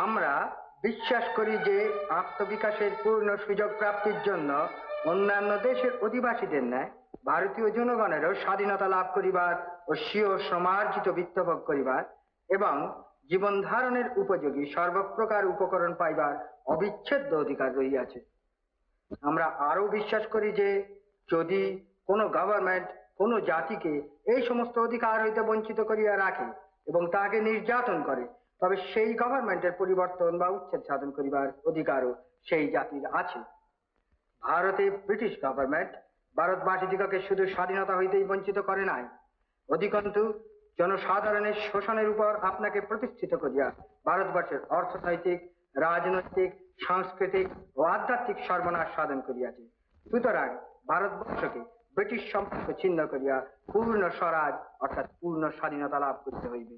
আমরা বিশ্বাস করি যে আত্মবিকাশের পূর্ণ সুযোগ প্রাপ্তির জন্য অন্যান্য দেশের অধিবাসীদের ন্যায় ভারতীয় জনগণেরও স্বাধীনতা লাভ করিবার ও স্বীয় সমার্জিত বিত্তভোগ করিবার এবং জীবন ধারণের উপযোগী সর্বপ্রকার উপকরণ পাইবার অবিচ্ছেদ্য অধিকার রহিয়াছে। আমরা আরো বিশ্বাস করি যে যদি কোনো গভর্নমেন্ট কোনো জাতিকে এই সমস্ত অধিকার হইতে বঞ্চিত করিয়া রাখে এবং তাকে নির্যাতন করে, তবে সেই গভর্নমেন্টের পরিবর্তন বা উচ্ছেদ সাধন করিবার অধিকারও সেই জাতির আছে। ভারতে ব্রিটিশ গভর্নমেন্ট ভারতবাসীদিগকে শুধু স্বাধীনতা হইতেই বঞ্চিত করে নাই, অধিকন্তু জনসাধারণের শোষণের উপর আপনাকে প্রতিষ্ঠিত করিয়া ভারতবর্ষের অর্থনৈতিক, রাজনৈতিক, সাংস্কৃতিক ও আধ্যাত্মিক সর্বনাশ সাধন করিয়াছে। সুতরাং ভারতবর্ষকে ব্রিটিশ সম্পর্ক ছিন্ন করিয়া পূর্ণ স্বরাজ অর্থাৎ পূর্ণ স্বাধীনতা লাভ করতে হইবে।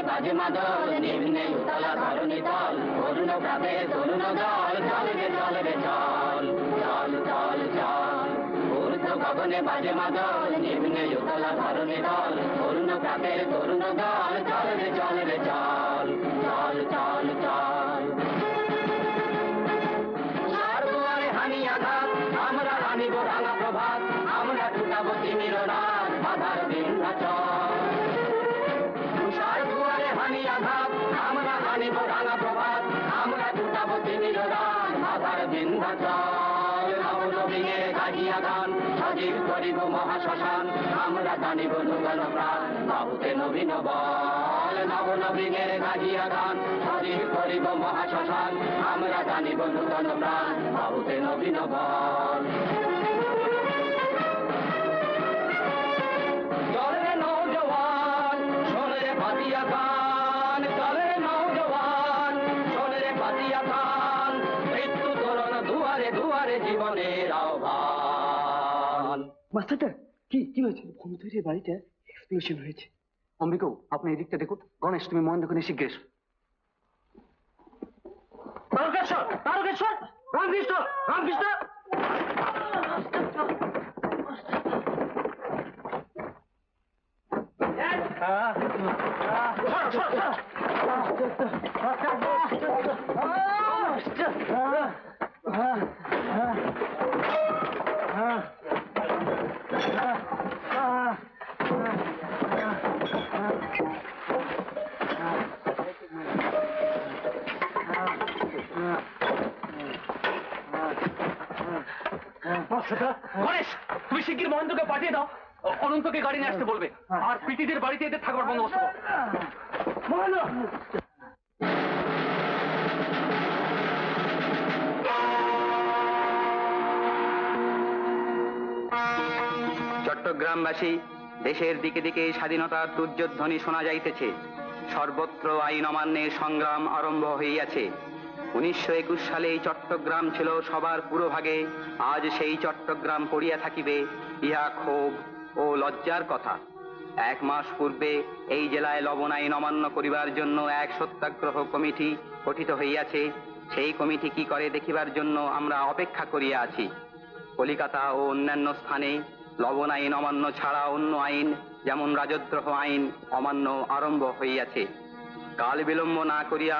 বাজে মাদল নিম্নে উতলা ধরণী তল অরুণ প্রাবে তরুণ দল চল রে চল রে চল চল চল চল ঊর্ধ্ব গগনে বাজে মাদল নিম্নে উতলা ধরণী তল অরুণ প্রাবে তরুণ দল চল রে চল রে চল চল চল চল দুয়ারে হানি আঘাত আমরা হানিব রাঙা প্রভাত আমরা টুটাবো তিমির রাত বাধার বিন্ধ্যাচল আমরা হানিব রাঙা প্রভাত আমরা টুটাবো তিমির রাত বাধার বিন্ধ্যাচল নবনবীনে গাহিয়া গান সজীব করিব মহাশ্মশান আমরা জানিব নূতন প্রাণ বাহুতে নবীন বল নবনবীনের গাহিয়া গান সজীব করিব মহাশ্মশান আমরা জানিব নূতন প্রাণ বাহুতে নবীন বল চলে নৌজওয়ান শোনে বাদিয়া গান চলে নৌজওয়ান শোনে বাদিয়া গান মৃত্যু তরুণ দুয়ারে দুয়ারে জীবনের আহ্বান। মাস্টারটা কি কি হয়েছে? ভূমিতৈরের বাড়িতে এক্সপ্লোশন হয়েছে। অম্বিকাও আপনি এদিকটা দেখুন। গণেশ তুমি মহেন্দ্র ওখানে শিগগির এসো। তারকেশ্বর তারকেশ্বর রামকৃষ্ণ রামকৃষ্ণ গণেশ তুমি শিগগির মহেন্দ্রকে পাঠিয়ে দাও, অনন্তকে গাড়ি নিয়ে আসতে বলবে, আর প্রীতিদের বাড়িতে এদের থাকবার বন্দোবস্ত করো। চট্টগ্রামবাসী, দেশের দিকে দিকে স্বাধীনতার তুর্যধ্বনি শোনা যাইতেছে। সর্বত্র আইন অমান্যের সংগ্রাম আরম্ভ হইয়াছে। 1921 সালে এই চট্টগ্রাম ছিল সবার পুরোভাগে, আজ সেই চট্টগ্রাম পড়িয়া থাকিবে, ইহা ক্ষোভ ও লজ্জার কথা। 1 মাস পূর্বে এই জেলায় লবণ আইন অমান্য করিবার জন্য এক সত্যাগ্রহ কমিটি গঠিত হইয়াছে। সেই কমিটি কি করে দেখিবার জন্য আমরা অপেক্ষা করিয়া আছি। কলিকাতা ও অন্যান্য স্থানে লবণ আইন অমান্য ছাড়া অন্য আইন যেমন রাজদ্রোহ আইন অমান্য আরম্ভ হইয়াছে। কাল বিলম্ব না করিয়া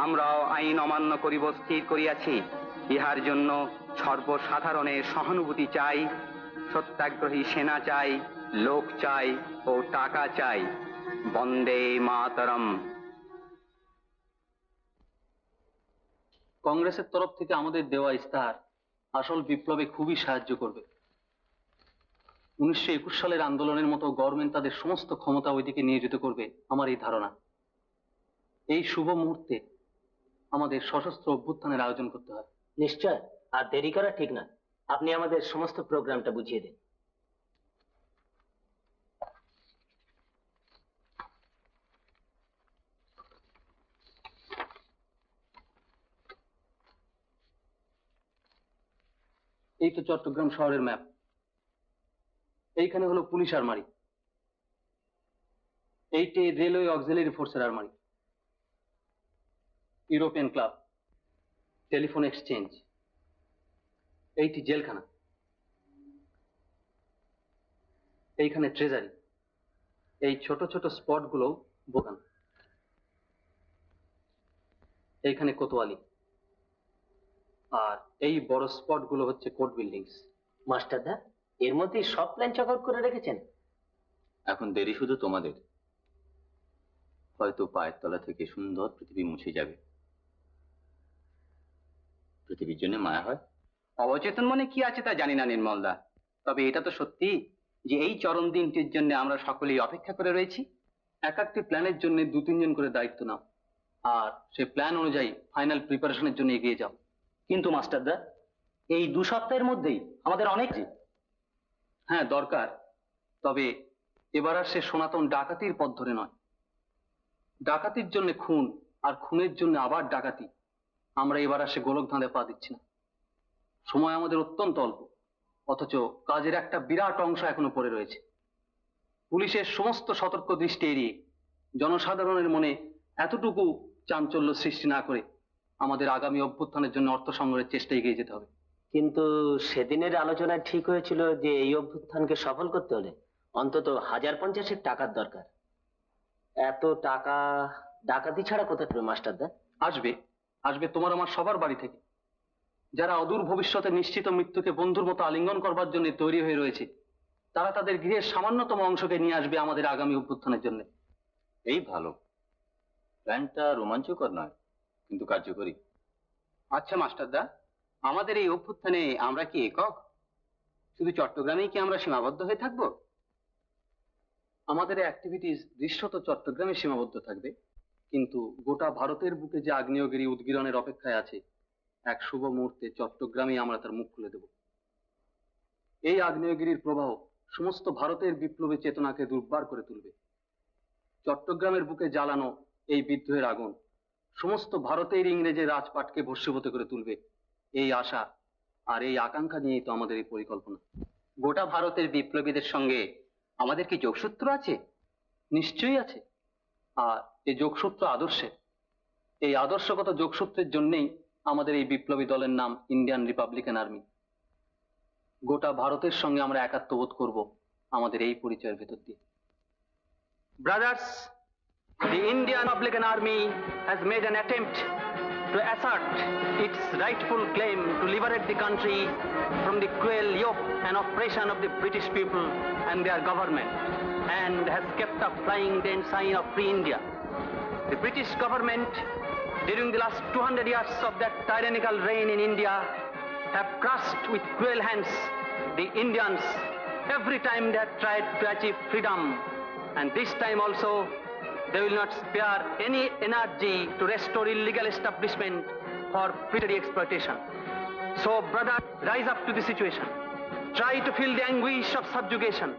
আমরাও আইন অমান্য করিব স্থির করিয়াছি। ইহার জন্য সর্বসাধারণের সহানুভূতি চাই, সত্যাগ্রহী সেনা চাই, লোক চাই ও টাকা চাই। বন্দে মাতরম। কংগ্রেসের তরফ থেকে আমাদের দেওয়া ইস্তাহার আসল বিপ্লবে খুবই সাহায্য করবে। 1921 সালের আন্দোলনের মতো গভর্নমেন্ট তাদের সমস্ত ক্ষমতা ওইদিকে নিয়োজিত করবে আমার এই ধারণা। এই শুভ মুহূর্তে আমাদের সশস্ত্র অভ্যুত্থানের আয়োজন করতে হয়। নিশ্চয়, আর দেরি করা ঠিক না। আপনি আমাদের সমস্ত প্রোগ্রামটা বুঝিয়ে দিন। এই তো চট্টগ্রাম শহরের ম্যাপ। এইখানে হলো পুলিশ আরমারি, এইটি রেলওয়ে অক্সিলারি ফোর্সের আরমারি, ইউরোপিয়ান ক্লাব, টেলিফোন এক্সচেঞ্জ, এইটি জেলখানা, এইখানে ট্রেজারি, এই ছোট ছোট স্পটগুলো বোকান, এইখানে কোতোয়ালি, আর এই বড় স্পটগুলো হচ্ছে কোর্ট বিল্ডিংস। মাস্টারদা, এর মধ্যেই সব প্ল্যান চকর করে রেখেছেন। এখন দেরি শুধু তোমাদের। হয়তো পায়ের তলা থেকে সুন্দর পৃথিবী মুছে যাবে। পৃথিবীর জন্য মায়া হয়। অবচেতন মনে কি আছে তা জানি না নির্মলদা, তবে এটা তো সত্যি যে এই চরম দিনটির জন্য আমরা সকলেই অপেক্ষা করে রয়েছি। এক একটি প্ল্যানের জন্য 2-3 জন করে দায়িত্ব নাও, আর সেই প্ল্যান অনুযায়ী ফাইনাল প্রিপারেশনের জন্য এগিয়ে যাও। কিন্তু মাস্টারদা, এই 2 সপ্তাহের মধ্যেই আমাদের অনেক হ্যাঁ দরকার, তবে এবার আর সে সনাতন ডাকাতির পথ ধরে নয়। ডাকাতির জন্য খুন, আর খুনের জন্য আবার ডাকাতি। আমরা এবার আর সে গোলক ধাঁধে পা দিচ্ছি না। সময় আমাদের অত্যন্ত অল্প, অথচ কাজের একটা বিরাট অংশ এখনো পড়ে রয়েছে। পুলিশের সমস্ত সতর্ক দৃষ্টি এড়িয়ে জনসাধারণের মনে এতটুকু চাঞ্চল্য সৃষ্টি না করে আমাদের আগামী অভ্যুত্থানের জন্য অর্থ সংগ্রহের চেষ্টা এগিয়ে যেতে হবে। কিন্তু সেদিনের আলোচনায় ঠিক হয়েছিল যে এই অভ্যুত্থানকে সফল করতে হলে অন্তত 1050 টাকার দরকার। এত টাকা ডাকাতি ছাড়া কোথায় পাবে মাস্টারদা? আসবে, আসবে তোমার আমার সবার বাড়ি থেকে। যারা অদূর ভবিষ্যতে নিশ্চিত মৃত্যুকে বন্ধুর মতো আলিঙ্গন করবার জন্য তৈরি হয়ে রয়েছে, তারা তাদের গৃহের সামান্যতম অংশকে নিয়ে আসবে আমাদের আগামী অভ্যুত্থানের জন্য। এই ভালো। প্ল্যানটা রোমাঞ্চকর নয়, কিন্তু কার্যকরী। আচ্ছা মাস্টারদা, আমাদের এই অভ্যুত্থানে আমরা কি একক? শুধু চট্টগ্রামেই কি আমরা সীমাবদ্ধ হয়ে থাকবো? আমাদের অ্যাক্টিভিটিস দৃশ্যত চট্টগ্রামে সীমাবদ্ধ থাকবে, কিন্তু গোটা ভারতের বুকে যে আগ্নেয়গিরি উদ্গীরণের অপেক্ষায় আছে, এক শুভ মুহূর্তে চট্টগ্রামেই আমরা তার মুখ খুলে দেব। এই আগ্নেয়গিরির প্রবাহ সমস্ত ভারতের বিপ্লবী চেতনাকে দুর্বার করে তুলবে। চট্টগ্রামের বুকে জ্বালানো এই বিদ্রোহের আগুন সমস্ত ভারতের ইংরেজের রাজপাটকে ভস্মীভূত করে তুলবে। এই আশা আর এই আকাঙ্ক্ষা নিয়েই তো আমাদের এই পরিকল্পনা। গোটা ভারতের বিপ্লবীদের সঙ্গে আমাদের কি যোগসূত্র আছে? নিশ্চয়ই আছে, আর এই যোগসূত্র আদর্শে। এই আদর্শগত যোগসূত্রের জন্যেই আমাদের এই বিপ্লবী দলের নাম ইন্ডিয়ান রিপাবলিকান আর্মি। গোটা ভারতের সঙ্গে আমরা একাত্মবোধ করব আমাদের এই পরিচয়ের ভেতর দিয়ে। Brothers, the Indian Republican Army has made an attempt to assert its rightful claim to liberate the country from the cruel yoke and oppression of the British people and their government, and has kept up flying the ensign of Free India. The British government, during the last 200 years of that tyrannical reign in India, have crushed with cruel hands the Indians every time they have tried to achieve freedom. And this time also, they will not spare any energy to restore illegal establishment for predatory exploitation. So, brother, rise up to the situation. Try to feel the anguish of subjugation.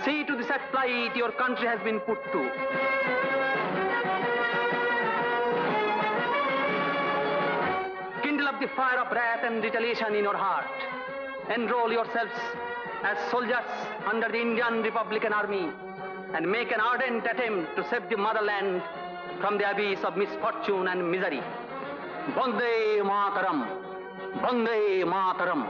See to the sad plight your country has been put to. Kindle up the fire of wrath and retaliation in your heart. Enroll yourselves as soldiers under the Indian Republican Army, and make an ardent attempt to save the motherland from the abyss of misfortune and misery. Vande Mataram! Vande Mataram!